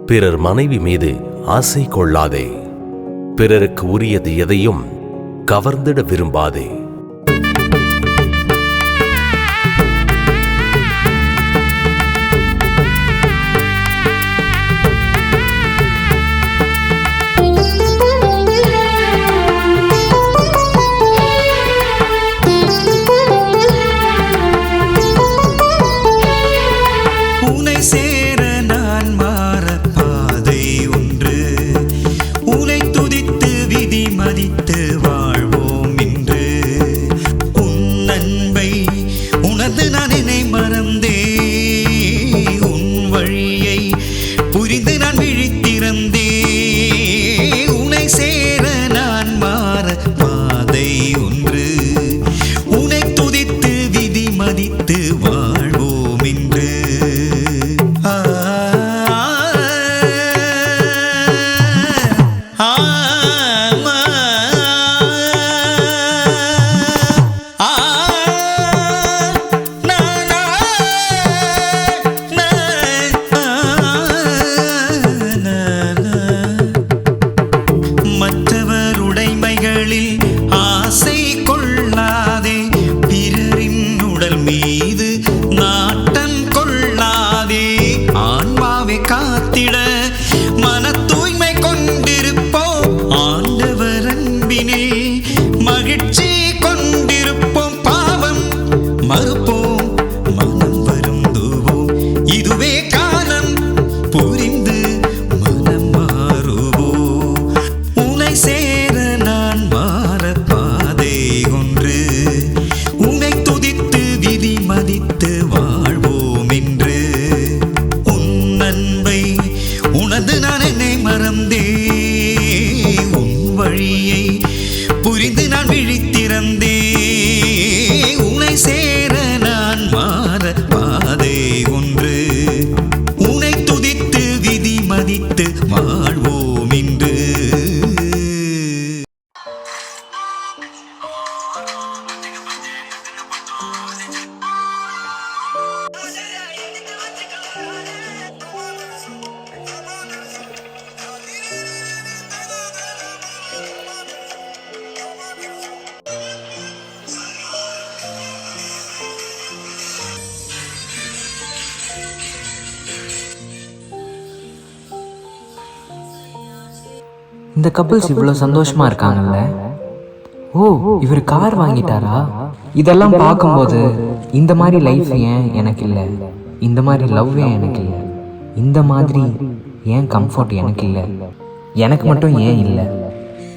பிறர் மனைவி மீது ஆசை கொள்ளாதே. பிறருக்கு உரியது எதையும் கவர்ந்திட விரும்பாதே. இந்த கப்பிள்ஸ் இவ்வளோ சந்தோஷமா இருக்காங்கல்ல. ஓ, இவர் கார் வாங்கிட்டாரா? இதெல்லாம் பார்க்கும்போது இந்த மாதிரி லைஃப் ஏன் எனக்கு இல்லை, இந்த மாதிரி லவ் ஏன் எனக்கு இல்லை, இந்த மாதிரி ஏன் கம்ஃபர்ட் எனக்கு இல்லை, எனக்கு மட்டும் ஏன் இல்லை,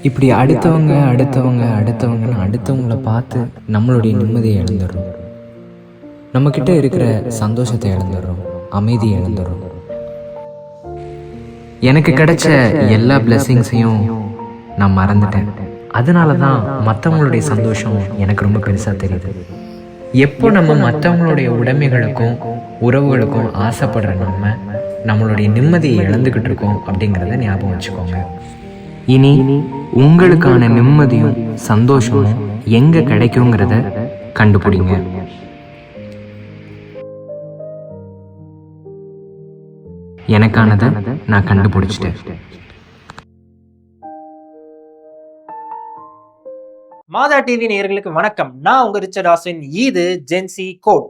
இப்படி அடுத்தவங்க அடுத்தவங்கன்னு அடுத்தவங்கள பார்த்து நம்மளுடைய நிம்மதியை இழந்துடுறோம். நம்மக்கிட்ட இருக்கிற சந்தோஷத்தை இழந்துடுறோம், அமைதியை இழந்துடுறோம். எனக்கு கிடைச்ச எல்லா பிளெஸிங்ஸையும் நான் மறந்துட்டேன். அதனால தான் மற்றவங்களுடைய சந்தோஷம் எனக்கு ரொம்ப பெருசாக தெரியுது. எப்போ நம்ம மற்றவங்களுடைய உடைமைகளுக்கும் உறவுகளுக்கும் ஆசைப்படுற நம்மளுடைய நிம்மதியை இழந்துக்கிட்டு இருக்கோம் அப்படிங்கிறத ஞாபகம் வச்சுக்கோங்க. இனி உங்களுக்கான நிம்மதியும் சந்தோஷமும் எங்கே கிடைக்குங்கிறத கண்டுபிடிங்க. எனக்கானதை நான் கண்டுபிடிச்சிட்டேன். மாதா டிவி நேயர்களுக்கு வணக்கம். நான் உங்க ரிச்சர்ட் ஆஸ்வின். இது ஜென்சி கோட்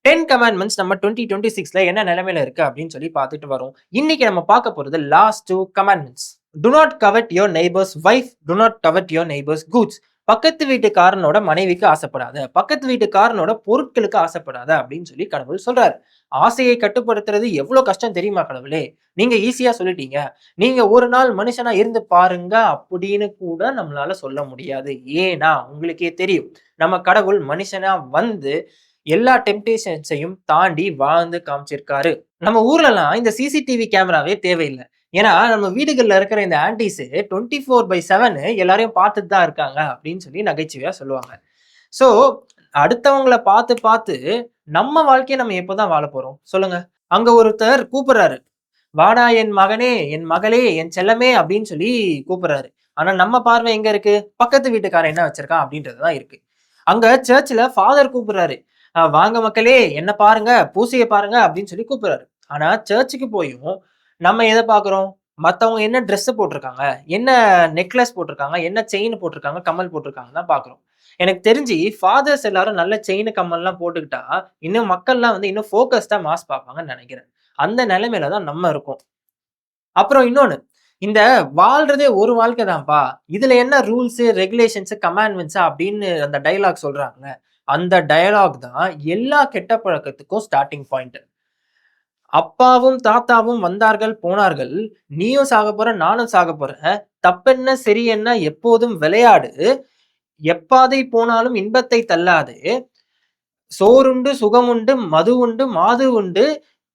10 கமாண்ட்மெண்ட்ஸ் நம்ம 2026ல என்ன நிலைமையில இருக்கு அப்படின்னு சொல்லி பார்த்துட்டு வரோம். இன்னைக்கு நம்ம பார்க்க போறது last 2 commandments. Do not covet your neighbor's wife. Do not covet your neighbor's goods. பக்கத்து வீட்டுக்காரனோட மனைவிக்கு ஆசைப்படாத, பக்கத்து வீட்டுக்காரனோட பொருட்களுக்கு ஆசைப்படாத அப்படின்னு சொல்லி கடவுள் சொல்றாரு. ஆசையை கட்டுப்படுத்துறது எவ்வளவு கஷ்டம் தெரியுமா கடவுளே? நீங்க ஈஸியா சொல்லிட்டீங்க. நீங்க ஒரு நாள் மனுஷனா இருந்து பாருங்க அப்படின்னு கூட நம்மளால சொல்ல முடியாது. ஏன்னா உங்களுக்கே தெரியும், நம்ம கடவுள் மனுஷனா வந்து எல்லா டெம்டேஷன்ஸையும் தாண்டி வாழ்ந்து காமிச்சிருக்காரு. நம்ம ஊர்லலாம் இந்த சிசிடிவி கேமராவே தேவையில்லை. ஏன்னா நம்ம வீடுகள்ல இருக்கிற இந்த ஆன்டிஸ் 24/7 எல்லாரையும் பார்த்துட்டு தான் இருக்காங்க அப்படின்னு சொல்லி நகைச்சுவையா சொல்லுவாங்க. ஸோ அடுத்தவங்களை பார்த்து பார்த்து நம்ம வாழ்க்கையை நம்ம எப்போதான் வாழ போறோம் சொல்லுங்க? அங்க ஒருத்தர் கூப்பிடுறாரு, வாடா என் மகனே, என் மகளே, என் செல்லமே அப்படின்னு சொல்லி கூப்பிடுறாரு. ஆனா நம்ம பார்வை எங்க இருக்கு? பக்கத்து வீட்டுக்காரன் என்ன வச்சிருக்கான் அப்படின்றதுதான் இருக்கு. அங்க சர்ச்சில் ஃபாதர் கூப்பிடுறாரு, வாங்க மக்களே, என்ன பாருங்க, பூசையை பாருங்க அப்படின்னு சொல்லி கூப்பிடுறாரு. ஆனா சர்ச்சுக்கு போயும் நம்ம எதை பார்க்குறோம்? மத்தவங்க என்ன ட்ரெஸ் போட்டிருக்காங்க, என்ன நெக்லஸ் போட்டிருக்காங்க, என்ன செயின் போட்டிருக்காங்க, கம்மல் போட்டிருக்காங்கன்னு தான் பார்க்குறோம். எனக்கு தெரிஞ்சு ஃபாதர்ஸ் எல்லாரும் நல்ல செயின், கம்மல்லாம் போட்டுக்கிட்டா, இன்னும் மக்கள்லாம் வந்து இன்னும் ஃபோக்கஸ்டா மாஸ் பார்ப்பாங்கன்னு நெனைக்கிறேன். அந்த நிலைமையில தான் நம்ம இருக்கோம். அப்புறம் இன்னொன்னு, இந்த வாழ்றதே ஒரு வாழ்க்கை தான்ப்பா. இதுல என்ன ரூல்ஸ், ரெகுலேஷன்ஸ், கமாண்ட்மெண்ட்ஸ் அப்படின்னு அந்த டயலாக் சொல்றாங்கல்ல, அந்த டயலாக் தான் எல்லா கெட்ட பழக்கத்துக்கும் ஸ்டார்ட்டிங் பாயிண்ட். அப்பாவும் தாத்தாவும் வந்தார்கள் போனார்கள். நீயும் சாகப் போற, நானும் சாகப் போறேன். தப்பென்ன சரி என்ன எப்போதும் விளையாடு. எப்பாதை போனாலும் இன்பத்தை தள்ளாது. சோறுண்டு சுகமுண்டு மது உண்டு மாது உண்டு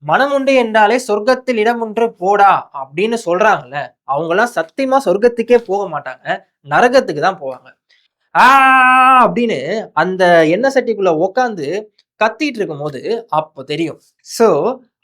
மனமுண்டு என்றாலே சொர்க்கத்தில் இடம் ஒன்று போடா அப்படின்னு சொல்றாங்கல்ல. அவங்கலாம் சத்தியமா சொர்க்கத்துக்கே போக மாட்டாங்க. நரகத்துக்கு தான் போவாங்க. ஆ அப்படின்னு அந்த எண்ணெய் சட்டிக்குள்ள உட்காந்து கத்திட்டு இருக்கும்போது அப்போ தெரியும். சோ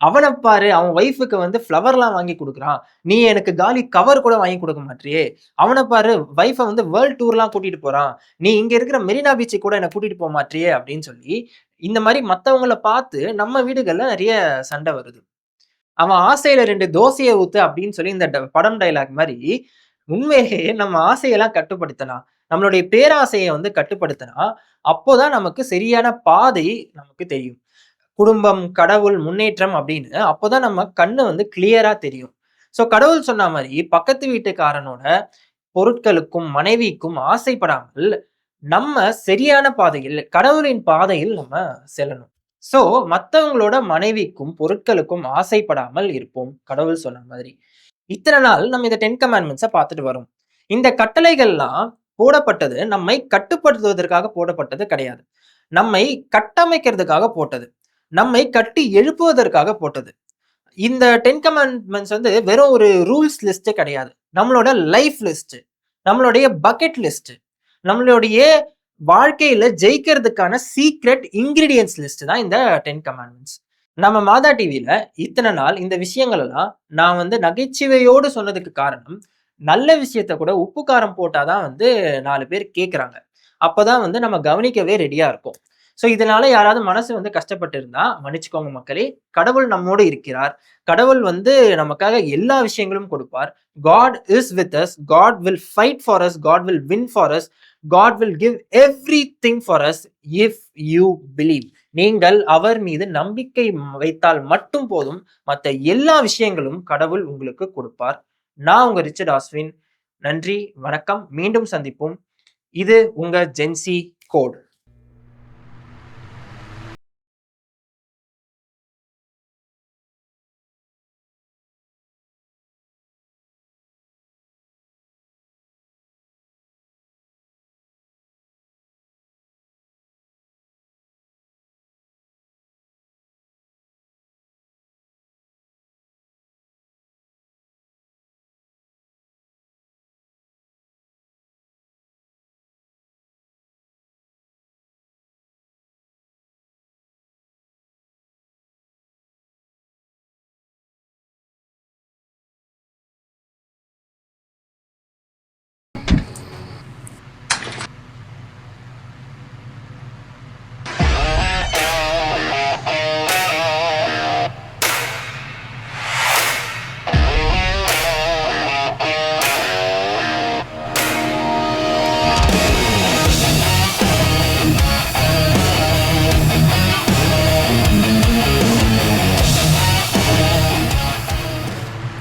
அவனை பாரு, அவன் ஒய்ஃபுக்கு வந்து ஃப்ளவர்லாம் வாங்கி கொடுக்குறான். நீ எனக்கு காலி கவர் கூட வாங்கி கொடுக்க மாட்டியே. அவனை பாரு, ஒய்ஃபை வந்து வேர்ல்ட் டூர்லாம் கூட்டிட்டு போறான். நீ இங்க இருக்கிற மெரினா பீச்சுக்கு கூட என்ன கூட்டிட்டு போக மாட்டியே அப்படின்னு சொல்லி இந்த மாதிரி மத்தவங்கள பார்த்து நம்ம வீடுகள்ல நிறைய சண்டை வருது. அவன் ஆசையில 2 தோசைய ஊத்து அப்படின்னு சொல்லி இந்த படம் டயலாக் மாரி, உண்மையிலேயே நம்ம ஆசையெல்லாம் கட்டுப்படுத்தலாம். நம்மளுடைய பேராசைய வந்து கட்டுப்படுத்தினா, அப்போதான் நமக்கு சரியான பாதை நமக்கு தெரியும். குடும்பம், கடவுள், முன்னேற்றம் அப்படின்னு அப்போதான் நம்ம கண்ணு வந்து கிளியரா தெரியும். சோ கடவுள் சொன்ன மாரி பக்கத்து வீட்டுக்காரனோட பொருட்களுக்கும், மனைவிக்கும் ஆசைப்படாமல் நம்ம சரியான பாதையில், கடவுளின் பாதையில் நம்ம செல்லணும். சோ மத்தவங்களோட மனைவிக்கும், பொருட்களுக்கும் ஆசைப்படாமல் இருப்போம். கடவுள் சொன்ன மாதிரி. இத்தனை நாள் நம்ம இந்த 10 கமாண்ட்மெண்ட்ஸ பார்த்துட்டு வரோம். இந்த கட்டளைகள்லாம் போடப்பட்டது நம்மை கட்டுப்படுத்துவதற்காக போடப்பட்டது கிடையாது. நம்மை கட்டமைக்கிறதுக்காக போட்டது. நம்மை கட்டி எழுப்புவதற்காக போட்டது. இந்த 10 கமாண்ட்மெண்ட்ஸ் வந்து வெறும் ஒரு ரூல்ஸ் லிஸ்ட் கிடையாது. நம்மளோட லைஃப் லிஸ்ட், நம்மளுடைய பக்கெட் லிஸ்ட், நம்மளுடைய வாழ்க்கையில ஜெயிக்கிறதுக்கான சீக்ரெட் இன்கிரீடியன்ட்ஸ் லிஸ்ட் தான் இந்த 10 கமாண்ட்மெண்ட்ஸ். நம்ம மாதா டிவில இத்தனை நாள் இந்த விஷயங்கள் எல்லாம் நான் வந்து நகைச்சுவையோடு சொன்னதுக்கு காரணம், நல்ல விஷயத்த கூட உப்பு காரம் போட்டாதான் வந்து 4 பேர் கேட்குறாங்க. அப்பதான் வந்து நம்ம கவனிக்கவே ரெடியா இருக்கோம். ஸோ இதனால யாராவது மனசு வந்து கஷ்டப்பட்டு இருந்தா மன்னிச்சுக்கோங்க மக்களே. கடவுள் நம்மோடு இருக்கிறார். கடவுள் வந்து நமக்காக எல்லா விஷயங்களும் கொடுப்பார். God is with us. God will fight for us. God will win for us. God will give everything for us if you believe. நீங்கள் அவர் மீது நம்பிக்கை வைத்தால் மட்டும் போதும். மற்ற எல்லா விஷயங்களும் கடவுள் உங்களுக்கு கொடுப்பார். நான் உங்க ரிச்சர்ட் ஆஸ்வின். நன்றி, வணக்கம். மீண்டும் சந்திப்போம். இது உங்க ஜென்சி கோட்.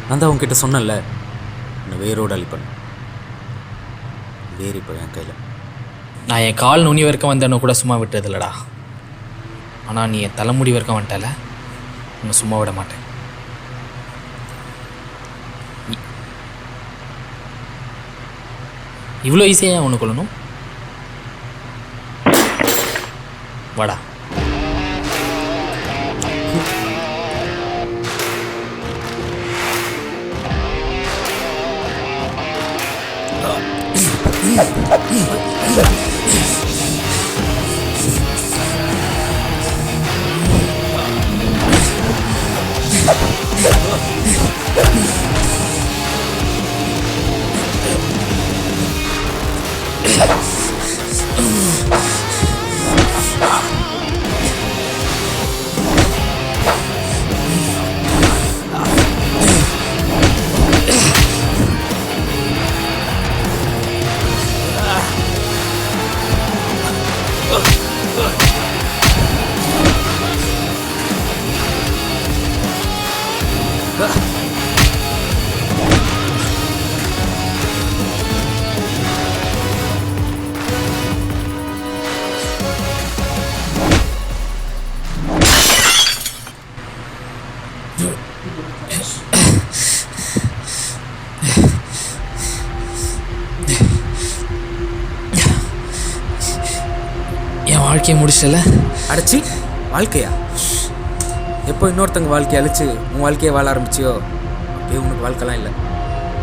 நான் தான் உங்ககிட்ட சொன்னேன்ல, என்னை வேரோடு அழிப்பேன். வேறு இப்போ என் கையில். நான் என் கால் நுனி வரைக்கும் வந்தேன்னு கூட சும்மா விட்டதில்லடா. ஆனால் நீ என் தலைமுடி வரைக்கும் வந்துட்டல, உன்னை சும்மா விட மாட்டேன். இவ்வளோ ஈஸியாக ஒன்று கொள்ளணும். வாடா. என் வாழ்க்கையை முடிச்சல. அடைச்சி வாழ்க்கையா? எப்போ இன்னொருத்தங்க வாழ்க்கையை அழிச்சு உன் வாழ்க்கையை வாழ ஆரம்பிச்சியோ அப்பயே உனக்கு வாழ்க்கைலாம் இல்லை.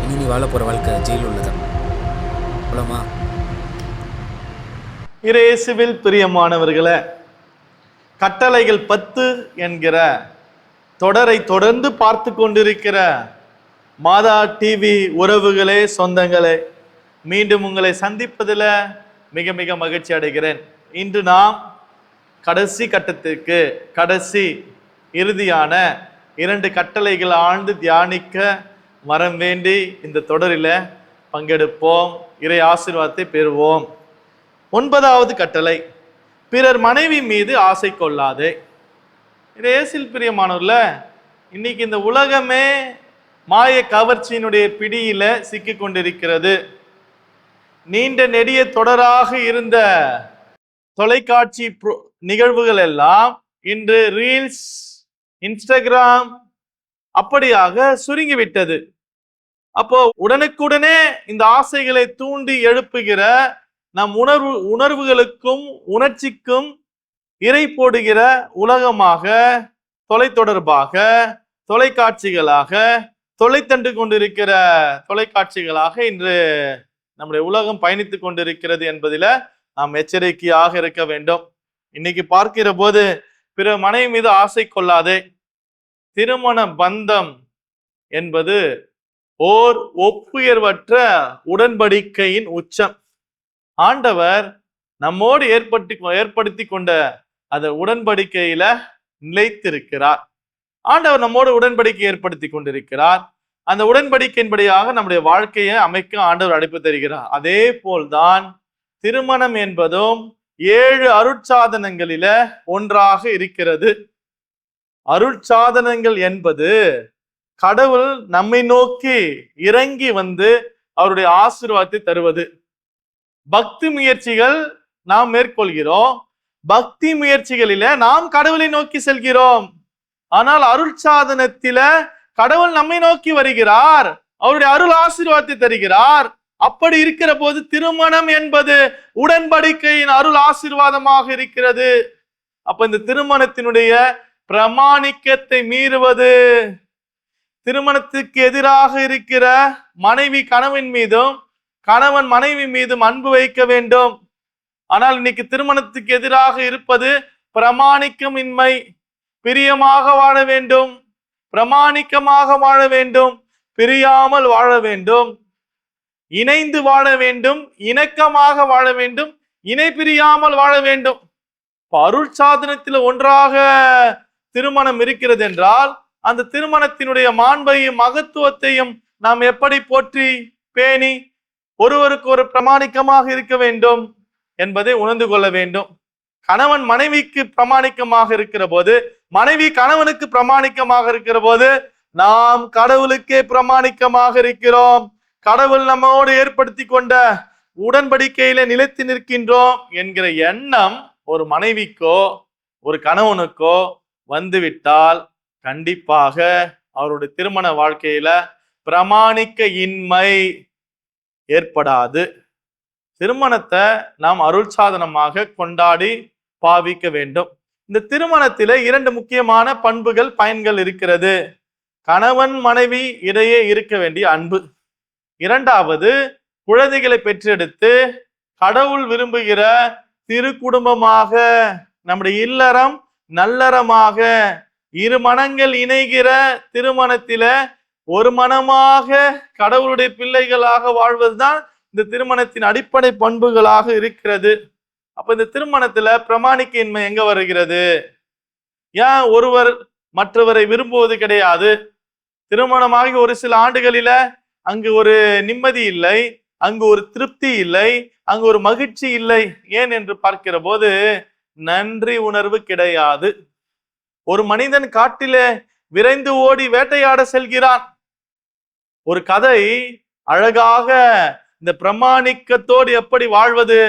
இனி நீ வாழ போகிற வாழ்க்கை ஜெயில் உள்ளதான். போலாமா? இயேசுவில் பிரியமானவர்களே, கட்டளைகள் 10 என்கிற தொடரை தொடர்ந்து பார்த்து கொண்டிருக்கிற மாதா டிவி உறவுகளே, சொந்தங்களே, மீண்டும் உங்களை சந்திப்பதில் மிக மிக மகிழ்ச்சி அடைகிறேன். இன்று நாம் கடைசி கட்டத்திற்கு, கடைசி இறுதியான 2 கட்டளைகள் ஆழ்ந்து தியானிக்க வரம் வேண்டி இந்த தொடரில் பங்கெடுப்போம். இறை ஆசீர்வாதத்தை பெறுவோம். 9வது கட்டளை, பிறர் மனைவி மீது ஆசை கொள்ளாதே. இயேசுவில் பிரியமானவர்களே, இன்னைக்கு இந்த உலகமே மாய கவர்ச்சியினுடைய பிடியில சிக்கி கொண்டிருக்கிறது. நீண்ட நெடிய தொடராக இருந்த தொலைக்காட்சி நிகழ்வுகள் எல்லாம் இன்று ரீல்ஸ், இன்ஸ்டாகிராம் அப்படியாக சுருங்கிவிட்டது. அப்போ உடனுக்குடனே இந்த ஆசைகளை தூண்டி எழுப்புகிற நம் உணர்வுகளுக்கும் உணர்ச்சிக்கும் இறை போடுகிற உலகமாக, தொலைத்தொடர்பாக, தொலைக்காட்சிகளாக, தொலைத்தண்டு கொண்டிருக்கிற தொலைக்காட்சிகளாக இன்று நம்முடைய உலகம் பயணித்துக் கொண்டிருக்கிறது என்பதில் நாம் எச்சரிக்கையாக இருக்க வேண்டும். இன்னைக்கு பார்க்கிற போது பிற மனைவி மீது ஆசை கொள்ளாதே. திருமண பந்தம் என்பது ஓர் ஒப்புயர்வற்ற உடன்படிக்கையின் உச்சம். ஆண்டவர் நம்மோடு ஏற்படுத்தி கொண்ட அந்த உடன்படிக்கையில நிலைத்திருக்கிறார். ஆண்டவர் நம்மோடு உடன்படிக்கை ஏற்படுத்தி கொண்டிருக்கிறார். அந்த உடன்படிக்கையின்படியாக நம்முடைய வாழ்க்கையை அமைக்க ஆண்டவர் அழைப்பு தருகிறார். அதே போல்தான் திருமணம் என்பதும் 7 அருட்சாதனங்களில ஒன்றாக இருக்கிறது. அருட்சாதனங்கள் என்பது கடவுள் நம்மை நோக்கி இறங்கி வந்து அவருடைய ஆசீர்வாதத்தை தருவது. பக்தி முயற்சிகள் நாம் மேற்கொள்கிறோம். பக்தி முயற்சிகளில நாம் கடவுளை நோக்கி செல்கிறோம். ஆனால் அருள் சாதனத்தில கடவுள் நம்மை நோக்கி வருகிறார், அவருடைய அருள் ஆசீர்வாதத்தை தருகிறார். அப்படி இருக்கிற போது திருமணம் என்பது உடன்படிக்கையின் அருள் ஆசீர்வாதமாக இருக்கிறது. அப்ப இந்த திருமணத்தினுடைய பிரமாணிக்கத்தை மீறுவது, திருமணத்துக்கு எதிராக இருக்கிற மனைவி கணவன் மீதும் கணவன் மனைவி மீதும் அன்பு வைக்க வேண்டும். ஆனால் இன்னைக்கு திருமணத்துக்கு எதிராக இருப்பது பிரமாணிக்கமின்மை. பிரியமாக வாழ வேண்டும், பிரமாணிக்கமாக வாழ வேண்டும், பிரியாமல் வாழ வேண்டும், இணைந்து வாழ வேண்டும், இணக்கமாக வாழ வேண்டும், இணை பிரியாமல் வாழ வேண்டும். அருள் சாதனத்தில் ஒன்றாக திருமணம் இருக்கிறது என்றால் அந்த திருமணத்தினுடைய மாண்பையும் மகத்துவத்தையும் நாம் எப்படி போற்றி பேணி ஒருவருக்கு ஒரு பிரமாணிக்கமாக இருக்க வேண்டும் என்பதை உணர்ந்து கொள்ள வேண்டும். கணவன் மனைவிக்கு பிரமாணிக்கமாக இருக்கிற போது, மனைவி கணவனுக்கு பிரமாணிக்கமாக இருக்கிற போது நாம் கடவுளுக்கே பிரமாணிக்கமாக இருக்கிறோம். கடவுள் நம்மோடு ஏற்படுத்தி கொண்ட உடன்படிக்கையில நிலைத்து நிற்கின்றோம் என்கிற எண்ணம் ஒரு மனைவிக்கோ ஒரு கணவனுக்கோ வந்துவிட்டால் கண்டிப்பாக அவருடைய திருமண வாழ்க்கையில பிரமாணிக்க இன்மை ஏற்படாது. திருமணத்தை நாம் அருள் சாதனமாக கொண்டாடி பாவிக்க வேண்டும். இந்த திருமணத்தில 2 முக்கியமான பண்புகள், பயன்கள் இருக்கிறது. கணவன் மனைவி இடையே இருக்க வேண்டிய அன்பு. 2வது, குழந்தைகளை பெற்றெடுத்து கடவுள் விரும்புகிற திரு குடும்பமாக, நம்முடைய இல்லறம் நல்லறமாக, 2 மனங்கள் இணைகிற திருமணத்தில ஒரு மனமாக கடவுளுடைய பிள்ளைகளாக வாழ்வதுதான் இந்த திருமணத்தின் அடிப்படை பண்புகளாக இருக்கிறது. அப்ப இந்த திருமணத்துல பிரமாணிக்கையின்மை எங்க வருகிறது? ஏன் ஒருவர் மற்றவரை விரும்புவது கிடையாது? திருமணமாகி ஒரு சில ஆண்டுகளில அங்கு ஒரு நிம்மதி இல்லை, அங்கு ஒரு திருப்தி இல்லை, அங்கு ஒரு மகிழ்ச்சி இல்லை. ஏன் என்று பார்க்கிற போது நன்றி உணர்வு கிடையாது. ஒரு மனிதன் காட்டிலே விரைந்து ஓடி வேட்டையாட செல்கிறான். ஒரு கதை அழகாக இந்த பிரமாணிக்கத்தோடு எப்படி வாழ்வது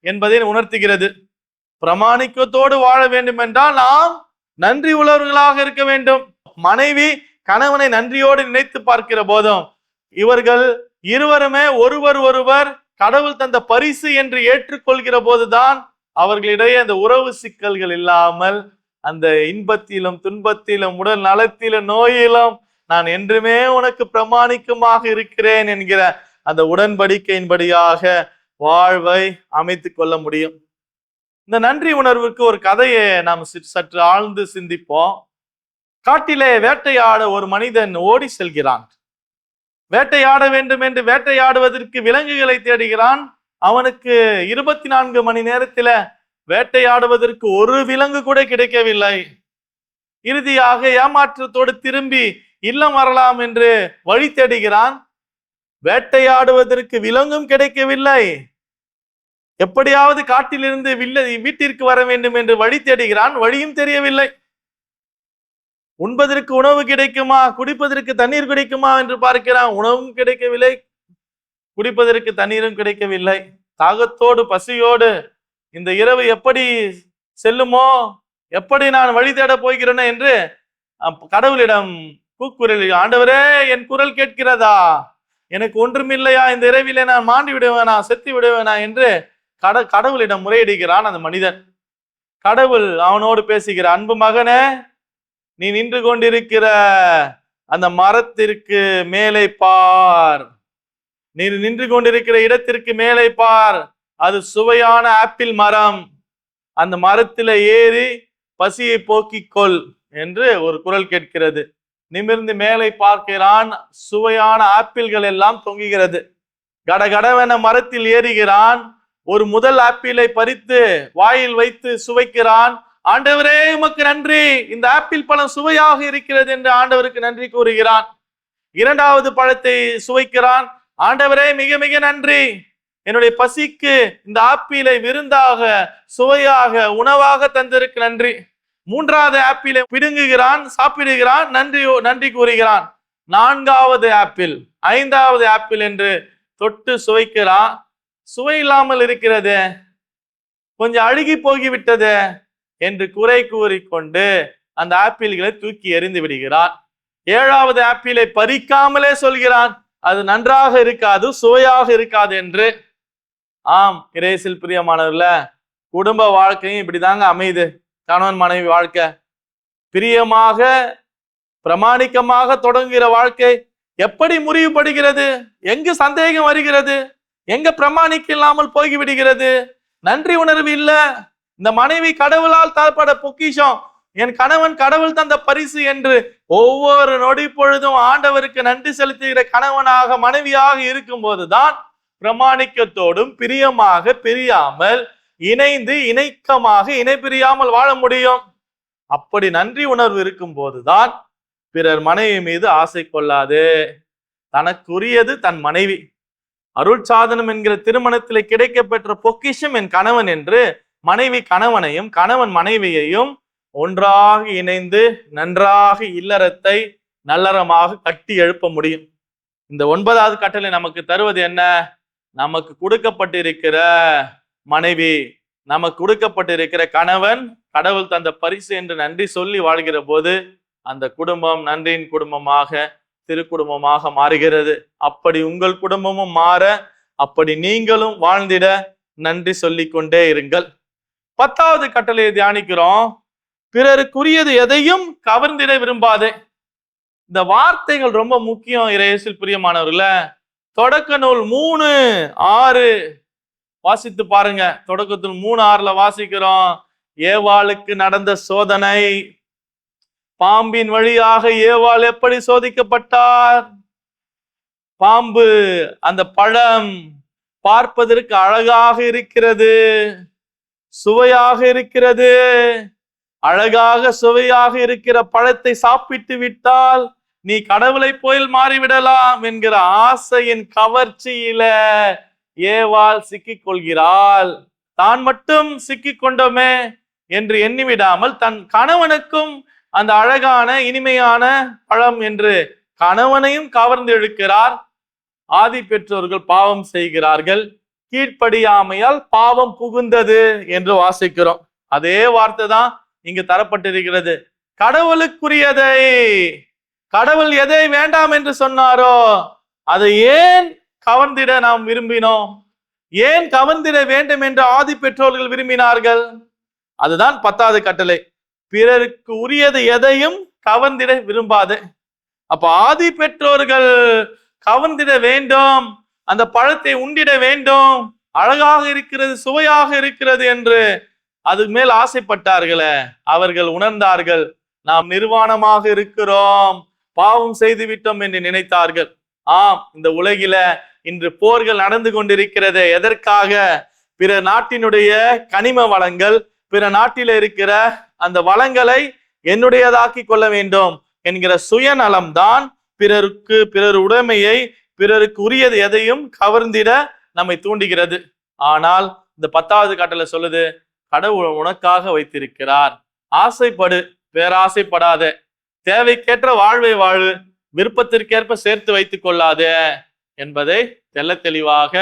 என்பதை உணர்த்துகிறது. பிரமாணிக்கத்தோடு வாழ வேண்டும் என்றால் நாம் நன்றி உள்ளவர்களாக இருக்க வேண்டும். மனைவி கணவனை நன்றியோடு நினைத்து பார்க்கிற போதும் இவர்கள் இருவருமே ஒருவர் கடவுள் தந்த பரிசு என்று ஏற்றுக்கொள்கிற போதுதான் அவர்களிடையே அந்த உறவு சிக்கல்கள் இல்லாமல் அந்த இன்பத்திலும் துன்பத்திலும் உடல் நலத்திலும் நோயிலும் நான் என்றுமே உனக்கு பிரமாணிக்கமாக இருக்கிறேன் என்கிற அந்த உடன்படிக்கையின்படியாக வாழ்வை அமைத்துக் கொள்ள முடியும். இந்த நன்றி உணர்வுக்கு ஒரு கதையை நாம் சற்று ஆழ்ந்து சிந்திப்போம். காட்டிலே வேட்டையாட ஒரு மனிதன் ஓடி செல்கிறான். வேட்டையாட வேண்டும் என்று வேட்டையாடுவதற்கு விலங்குகளை தேடுகிறான். அவனுக்கு 24 மணி நேரத்தில வேட்டையாடுவதற்கு ஒரு விலங்கு கூட கிடைக்கவில்லை. இறுதியாக ஏமாற்றத்தோடு திரும்பி இல்லம் வரலாம் என்று வழி தேடுகிறான். வேட்டையாடுவதற்கு விலங்கும் கிடைக்கவில்லை. எப்படியாவது காட்டிலிருந்து வீட்டிற்கு வர வேண்டும் என்று வழி தேடுகிறான். வழியும் தெரியவில்லை. உண்பதற்கு உணவு கிடைக்குமா, குடிப்பதற்கு தண்ணீர் கிடைக்குமா என்று பார்க்கிறான். உணவும் கிடைக்கவில்லை, குடிப்பதற்கு தண்ணீரும் கிடைக்கவில்லை. தாகத்தோடு பசியோடு இந்த இரவு எப்படி செல்லுமோ, எப்படி நான் வழி தேட போகிறேன் என்று கடவுளிடம் கூக்குரலில், ஆண்டவரே என் குரல் கேட்கிறதா, எனக்கு ஒன்றுமில்லையா, இந்த இரவிலே நான் மாண்டு விடுவேனா, செத்து விடுவேனா என்று கடவுளிடம் முறையிடுகிறான் அந்த மனிதன். கடவுள் அவனோடு பேசுகிற, அன்பு மகனே, நீ நின்று கொண்டிருக்கிற அந்த மரத்திற்கு மேலே பார், நீ நின்று கொண்டிருக்கிற இடத்திற்கு மேலே பார், அது சுவையான ஆப்பிள் மரம், அந்த மரத்தில ஏறி பசியை போக்கிக் கொள் என்று ஒரு குரல் கேட்கிறது. நிமிர்ந்து மேலே பார்க்கிறான். சுவையான ஆப்பிள்கள் எல்லாம் தொங்குகிறது. கடகடவென மரத்தில் ஏறுகிறான். ஒரு முதல் ஆப்பிளை பறித்து வாயில் வைத்து சுவைக்கிறான். ஆண்டவரே உமக்கு நன்றி, இந்த ஆப்பிள் பழம் சுவையாக இருக்கிறது என்று ஆண்டவருக்கு நன்றி கூறுகிறான். இரண்டாவது பழத்தை சுவைக்கிறான். ஆண்டவரே மிக மிக நன்றி, என்னுடைய பசிக்கு இந்த ஆப்பிளை விருந்தாக சுவையாக உணவாக தந்திருக்கு நன்றி. மூன்றாவது ஆப்பிளை பிடுங்குகிறான், சாப்பிடுகிறான், நன்றி கூறுகிறான். நான்காவது ஆப்பிள், ஐந்தாவது ஆப்பிள் என்று தொட்டு சுவைக்கிறான். சுவை இல்லாமல் இருக்கிறது, கொஞ்சம் அழுகி போகிவிட்டது என்று குறை கூறிக்கொண்டு அந்த ஆப்பிள்களை தூக்கி எறிந்து விடுகிறான். ஏழாவது ஆப்பிளை பறிக்காமலே சொல்கிறான், அது நன்றாக இருக்காது, சுவையாக இருக்காது என்று. ஆம், இறையேசுவில் பிரியமானவர்கள, குடும்ப வாழ்க்கையும் இப்படிதாங்க அமையுது. கணவன் மனைவி வாழ்க்கை பிரியமாக பிரமாணிக்கமாக தொடங்குகிற வாழ்க்கை எப்படி முறிவுபடுகிறது, எங்கு சந்தேகம் வருகிறது, எங்க பிரமாணிக்க இல்லாமல் போய்விடுகிறது. நன்றி உணர்வு இல்ல. இந்த மனைவி கடவுளால் தரப்பட பொக்கிஷம், என் கணவன் கடவுள் தந்த பரிசு என்று ஒவ்வொரு நொடி பொழுதும் ஆண்டவருக்கு நன்றி செலுத்துகிற கணவனாக மனைவியாக இருக்கும் போதுதான் பிரமாணிக்கத்தோடும் பிரியமாக பிரியாமல் இணைந்து இணக்கமாக இணை பிரியாமல் வாழ முடியும். அப்படி நன்றி உணர்வு இருக்கும் போதுதான் பிறர் மனைவி மீது ஆசை கொள்ளாது. தனக்குரியது தன் மனைவி. அருள் சாதனம் என்கிற திருமணத்திலே கிடைக்க பெற்ற பொக்கிஷம் என் கணவன் என்று மனைவி கணவனையும் கணவன் மனைவியையும் ஒன்றாக இணைந்து நன்றாக இல்லறத்தை நல்லறமாக கட்டி எழுப்ப முடியும். இந்த 9வது கட்டளை நமக்கு தருவது என்ன? நமக்கு கொடுக்கப்பட்டிருக்கிற மனைவி, நமக்கு கொடுக்கப்பட்டிருக்கிற கணவன் கடவுள் தந்த பரிசு என்று நன்றி சொல்லி வாழ்கிற போது அந்த குடும்பம் நன்றியின் குடும்பமாக திருக்குடும்பமாக மாறுகிறது. அப்படி உங்கள் குடும்பமும் மாற, அப்படி நீங்களும் வாழ்ந்திட நன்றி சொல்லிக் கொண்டே இருங்கள். 10வது கட்டளையை தியானிக்கிறோம். பிறருக்குரியது எதையும் கவர்ந்திட விரும்பாதே. இந்த வார்த்தைகள் ரொம்ப முக்கியம் இறையேசுவில் பிரியமானவர்கள. தொடக்க நூல் 3:6 வாசித்து பாருங்க. தொடக்கத்தில் 3:6 வாசிக்கிறோம். ஏவாளுக்கு நடந்த சோதனை. பாம்பின் வழியாக ஏவாள் எப்படி சோதிக்கப்பட்டார்? பாம்பு அந்த பழம் பார்ப்பதற்கு அழகாக இருக்கிறது, சுவையாக இருக்கிறது. அழகாக சுவையாக இருக்கிற பழத்தை சாப்பிட்டு விட்டால் நீ கடவுளை போல் மாறிவிடலாம் என்கிற ஆசையின் கவர்ச்சியில ஏவாள் சிக்கிக் கொள்கிறாள். தான் மட்டும் சிக்கிக் கொண்டோமே என்று எண்ணிவிடாமல் தன் கணவனுக்கும் அந்த அழகான இனிமையான பழம் என்று கணவனையும் கவர்ந்து இழுக்கிறார். ஆதி பெற்றோர்கள் பாவம் செய்கிறார்கள், கீழ்ப்படியாமையால் பாவம் புகுந்தது என்று வாசிக்கிறோம். அதே வார்த்தை தான் இங்கு தரப்பட்டிருக்கிறது. கடவுளுக்குரியதை, கடவுள் எதை வேண்டாம் என்று சொன்னாரோ அதை ஏன் கவர்ந்திட நாம் விரும்பினோம்? ஏன் கவர்ந்திட வேண்டும் என்று ஆதி பெற்றோர்கள் விரும்பினார்கள்? அதுதான் 10வது கட்டளை. பிறருக்கு உரியது எதையும் கவர்ந்திட விரும்பாது. அப்ப ஆதி பெற்றோர்கள் கவர்ந்திட வேண்டும், அந்த பழத்தை உண்டிட வேண்டும், அழகாக இருக்கிறது, சுவையாக இருக்கிறது என்று அது மேல் ஆசைப்பட்டார்களே, அவர்கள் உணர்ந்தார்கள் நாம் நிர்வாணமாக இருக்கிறோம், பாவம் செய்து விட்டோம் என்று நினைத்தார்கள். ஆம், இந்த உலகில இன்று போர்கள் நடந்து கொண்டிருக்கிறது. எதற்காக? பிற நாட்டினுடைய கனிம வளங்கள், பிற நாட்டில இருக்கிற அந்த வளங்களை என்னுடையதாக்கி கொள்ள வேண்டும் என்கிற சுயநலம்தான் பிறர் உடைமையை, பிறருக்கு உரியது எதையும் கவர்ந்திட நம்மை தூண்டுகிறது. ஆனால் இந்த 10வது கட்டளை சொல்லுது, கடவுள் உனக்காக வைத்திருக்கிறார், ஆசைப்படு, பேராசைப்படாத, தேவைக்கேற்ற வாழ்வை வாழு, விருப்பத்திற்கேற்ப சேர்த்து வைத்துக் கொள்ளாதே என்பதை தெள்ள தெளிவாக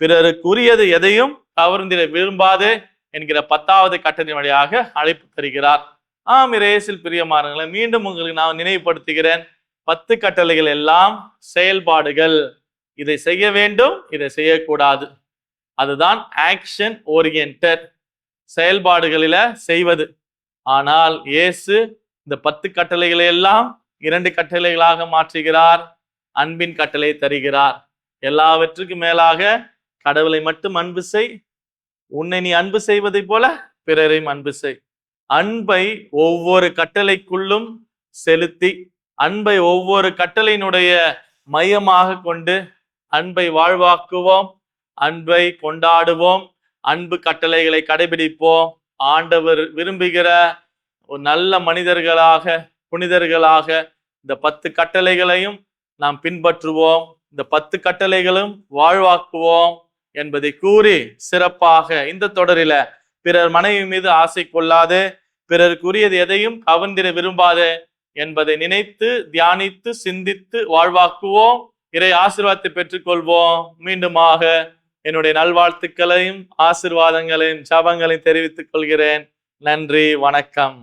பிறருக்கு உரியது எதையும் கவர்ந்திட விரும்பாதே என்கிற 10வது கட்டளையின் வழியாக அழைப்பு தருகிறார். ஆம், இயேசுவில் பிரியமானவர்களே, மீண்டும் உங்களுக்கு நான் நினைவுபடுத்துகிறேன், 10 கட்டளைகள் எல்லாம் செயல்பாடுகள். இதை செய்ய வேண்டும், இதை செய்யக்கூடாது. அதுதான் ஆக்ஷன் ஓரியன்டட், செயல்பாடுகளில செய்வது. ஆனால் இயேசு இந்த 10 கட்டளைகளை எல்லாம் 2 கட்டளைகளாக மாற்றுகிறார், அன்பின் கட்டளை தருகிறார். எல்லாவற்றுக்கும் மேலாக கடவுளை மட்டும் அன்பு செய், உன்னை நீ அன்பு செய்வதை போல பிறரையும் அன்பு செய். அன்பை ஒவ்வொரு கட்டளைக்குள்ளும் செலுத்தி, அன்பை ஒவ்வொரு கட்டளையினுடைய மையமாக கொண்டு அன்பை வாழ்வாக்குவோம், அன்பை கொண்டாடுவோம், அன்பு கட்டளைகளை கடைபிடிப்போம். ஆண்டவர் விரும்புகிற ஒரு நல்ல மனிதர்களாக, புனிதர்களாக இந்த 10 கட்டளைகளையும் நாம் பின்பற்றுவோம், இந்த 10 கட்டளைகளும் வாழ்வாக்குவோம் என்பதை கூறி சிறப்பாக இந்த தொடரில பிறர் மனைவி மீது ஆசை கொள்ளாதே, பிறருக்குரியது எதையும் கவர்ந்திட விரும்பாதே என்பதை நினைத்து, தியானித்து, சிந்தித்து வாழ்வாக்குவோம். இறை ஆசீர்வாதத்தை பெற்றுக்கொள்வோம். மீண்டுமாக என்னுடைய நல்வாழ்த்துக்களையும் ஆசீர்வாதங்களையும் ஜபங்களையும் தெரிவித்துக் கொள்கிறேன். நன்றி, வணக்கம்.